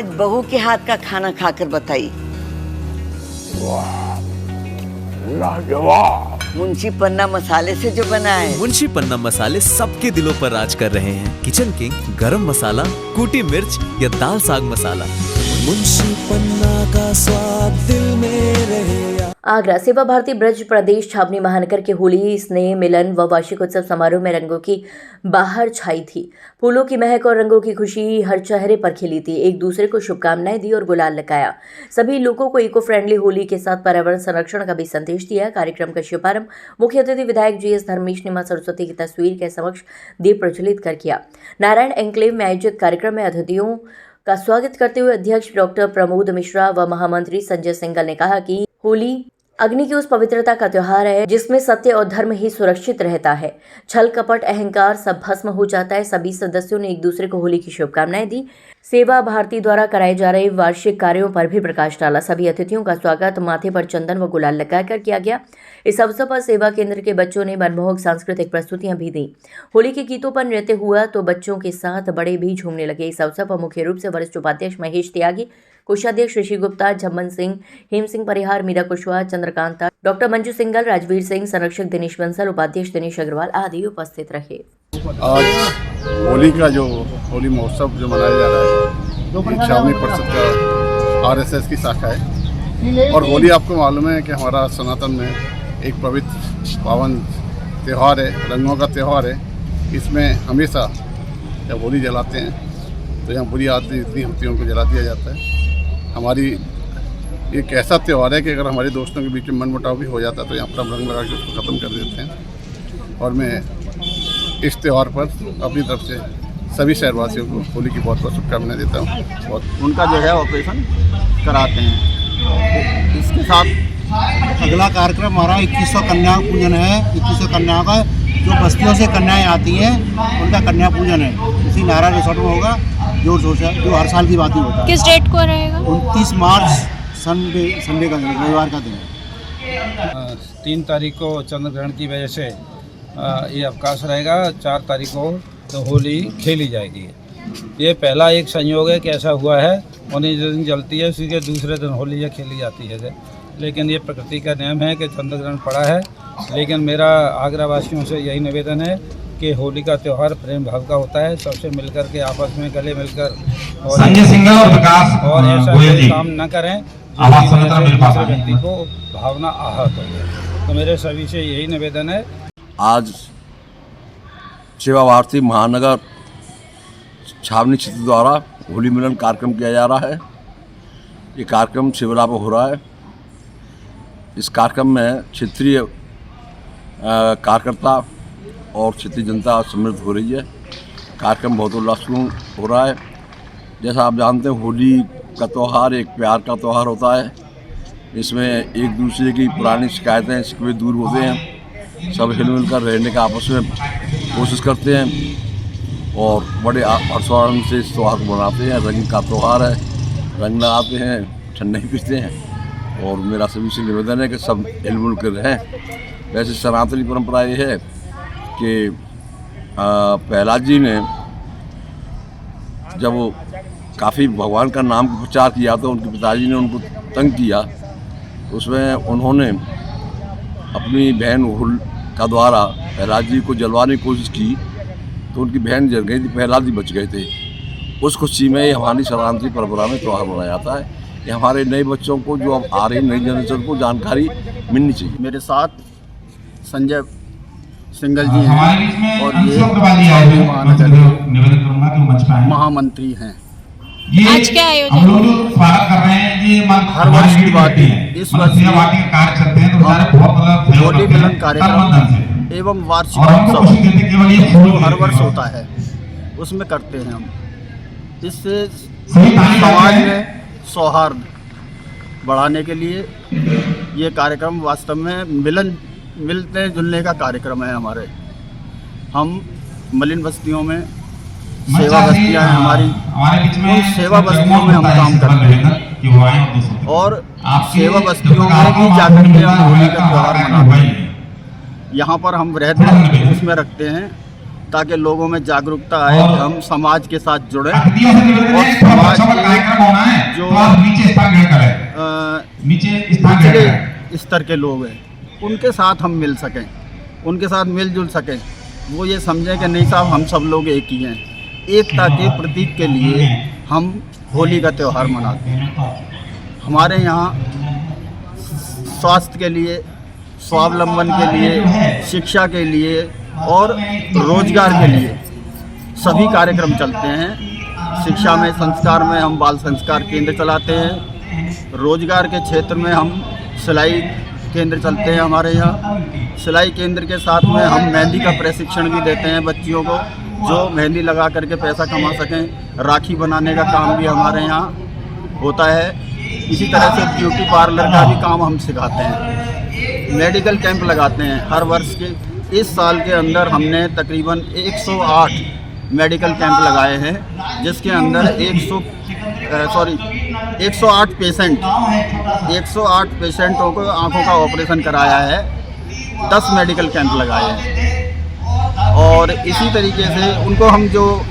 आज बहू के हाथ का खाना खाकर बताइए। मुंशी पन्ना मसाले से जो बना है। मुंशी पन्ना मसाले सबके दिलों पर राज कर रहे हैं। किचन किंग, गरम मसाला, कुटी मिर्च या दाल साग मसाला, मुंशी पन्ना का स्वाद दिल में रहे। आगरा सेवा भारती ब्रज प्रदेश छावनी महानगर के होली स्नेह मिलन व वार्षिक उत्सव समारोह में रंगों की बाहर छाई थी। फूलों की महक और रंगों की खुशी हर चेहरे पर खिली थी। एक दूसरे को शुभकामनाएं दी और गुलाल लगाया। सभी लोगों को इको फ्रेंडली होली के साथ पर्यावरण संरक्षण का भी संदेश दिया। कार्यक्रम का शुभारंभ मुख्य अतिथि विधायक GS धर्मेश ने मां सरस्वती की तस्वीर के समक्ष दीप प्रज्वलित कर किया। नारायण एन्क्लेव में आयोजित कार्यक्रम में अतिथियों का स्वागत करते हुए अध्यक्ष डॉक्टर प्रमोद मिश्रा व महामंत्री संजय सिंघल ने कहा कि होली अग्नि की उस पवित्रता का त्योहार है जिसमें सत्य और धर्म ही सुरक्षित रहता है। छल कपट अहंकार सब भस्म हो जाता है। सभी सदस्यों ने एक दूसरे को होली की शुभकामनाएं दी। सेवा भारती द्वारा कराए जा रहे वार्षिक कार्यों पर भी प्रकाश डाला। सभी अतिथियों का स्वागत माथे पर चंदन व गुलाल लगाकर किया गया। इस अवसर पर सेवा केंद्र के बच्चों ने मनमोहक सांस्कृतिक प्रस्तुतियां भी दी। होली के गीतों पर नृत्य हुआ तो बच्चों के साथ बड़े भी झूमने लगे। इस अवसर पर मुख्य रूप से वरिष्ठ उपाध्यक्ष महेश त्यागी, कोषाध्यक्ष ऋषि गुप्ता, झम्मन सिंह, हेम सिंह परिहार, मीरा कुशवाहा, चंद्रकांता, डॉक्टर मंजू सिंगल, राजवीर सिंह, संरक्षक दिनेश बंसल, उपाध्यक्ष दिनेश अग्रवाल आदि उपस्थित रहे। आज होली का जो होली महोत्सव जो मनाया जा रहा है, छावनी परिषद का RSS की शाखा है। और होली आपको मालूम है कि हमारा सनातन में एक पवित्र पावन त्यौहार है, रंगों का त्यौहार है। इसमें हमेशा जब होली जलाते हैं तो यहाँ बुरी आदतें जितनी होती हैं उनको जला दिया जाता है। हमारी एक ऐसा त्यौहार है कि अगर हमारे दोस्तों के बीच में मनमुटाव भी हो जाता है तो यहाँ पर हम रंग लगा के उसको ख़त्म कर देते हैं। और मैं इस त्यौहार पर अपनी तरफ से सभी शहरवासियों को होली की बहुत बहुत शुभकामनाएं देता हूँ। और उनका जो है ऑपरेशन कराते हैं। इसके साथ अगला कार्यक्रम हमारा 2100 कन्या पूजन है। 2100 कन्याओं का जो बस्तियों से कन्याएं आती हैं उनका कन्या पूजन है। इसी नारा रिसोर्ट में होगा जो हर साल की बात ही होता है। किस डेट को रहेगा? 29 मार्च संडे का दिन, रविवार का दिन। 3 तारीख को चंद्र ग्रहण की वजह से ये अवकाश रहेगा। 4 तारीख को तो होली खेली जाएगी। ये पहला एक संयोग है कि ऐसा हुआ है। उन्हीं दिन जलती है, उसी के दूसरे दिन होली खेली जाती है। लेकिन ये प्रकृति का नियम है कि चंद्र ग्रहण पड़ा है। लेकिन मेरा आगरा वासियों से यही निवेदन है कि होली का त्यौहार प्रेम भाव का होता है। सबसे मिलकर के आपस में गले मिलकर और ऐसा कोई काम न करें दूसरे व्यक्ति को भावना आहत हो। तो मेरे सभी से यही निवेदन है। आज सेवा भारती महानगर छावनी क्षेत्र द्वारा होली मिलन कार्यक्रम किया जा रहा है। ये कार्यक्रम शिवला पर हो रहा है। इस कार्यक्रम में क्षेत्रीय कार्यकर्ता और क्षेत्रीय जनता सम्मिलित हो रही है। कार्यक्रम बहुत उल्लासपूर्ण हो रहा है। जैसा आप जानते हैं, होली का त्यौहार एक प्यार का त्यौहार होता है। इसमें एक दूसरे की पुरानी शिकायतें शिकवे दूर होते हैं। सब हिलमिल कर रहने का आपस में कोशिश करते हैं और बड़े हर्षोल्लास से इस त्यौहार को मनाते हैं। रंग का त्यौहार है, रंग लगाते हैं, ठंडे पीते हैं। और मेरा सभी से निवेदन है कि सब हिलमिल कर रहें। वैसे सनातनी परंपरा ये है कि प्रहलाद जी ने जब काफ़ी भगवान का नाम का प्रचार किया तो उनके पिताजी ने उनको तंग किया। उसमें उन्होंने अपनी बहन हुल का द्वारा प्रहलाद जी को जलवाने की कोशिश की तो उनकी बहन जल गई थी, प्रहलाद जी बच गए थे। उस खुशी में ये हमारी सनातनी परंपरा में त्यौहार मनाया जाता है। ये हमारे नए बच्चों को जो अब आ रही नई जनरेशन को जानकारी मिलनी चाहिए। मेरे साथ संजय सिंगल जी हैं और ये महामंत्री हैं। आज क्या आयोजन हर वर्ष की बात है। इस वर्ष होली मिलन कार्यक्रम एवं वार्षिक उत्सव जो हर वर्ष होता है उसमें करते हैं हम। इससे समाज में सौहार्द बढ़ाने के लिए ये कार्यक्रम वास्तव में मिलने जुलने का कार्यक्रम है। हमारे हम मलिन बस्तियों में सेवा बस्तियाँ हैं हमारी, उन सेवा बस्तियों में हम काम करते हैं और सेवा बस्तियों में भी जाकर के हम होली का त्यौहार मनाते हैं। यहाँ पर हम रहते हैं उसमें रखते हैं ताकि लोगों में जागरूकता आए कि हम समाज के साथ जुड़ें और समाज के जो निचले स्तर के लोग हैं उनके साथ हम मिल सकें, उनके साथ मिलजुल सकें। वो ये समझें कि नहीं साहब, हम सब लोग एक ही हैं। एकता के प्रतीक के लिए हम होली का त्यौहार मनाते हैं। हमारे यहाँ स्वास्थ्य के लिए, स्वावलंबन के लिए, शिक्षा के लिए और रोजगार के लिए सभी कार्यक्रम चलते हैं। शिक्षा में, संस्कार में हम बाल संस्कार केंद्र चलाते हैं। रोजगार के क्षेत्र में हम सिलाई केंद्र चलते हैं हमारे यहाँ। सिलाई केंद्र के साथ में हम मेहंदी का प्रशिक्षण भी देते हैं बच्चियों को, जो मेहंदी लगा करके पैसा कमा सकें। राखी बनाने का काम भी हमारे यहाँ होता है। इसी तरह से ब्यूटी पार्लर का भी काम हम सिखाते हैं। मेडिकल कैंप लगाते हैं हर वर्ष के। इस साल के अंदर हमने तकरीबन 108 मेडिकल कैंप लगाए हैं, जिसके अंदर 108 पेशेंटों को आंखों का ऑपरेशन कराया है। 10 मेडिकल कैंप लगाए हैं और इसी तरीके से उनको हम जो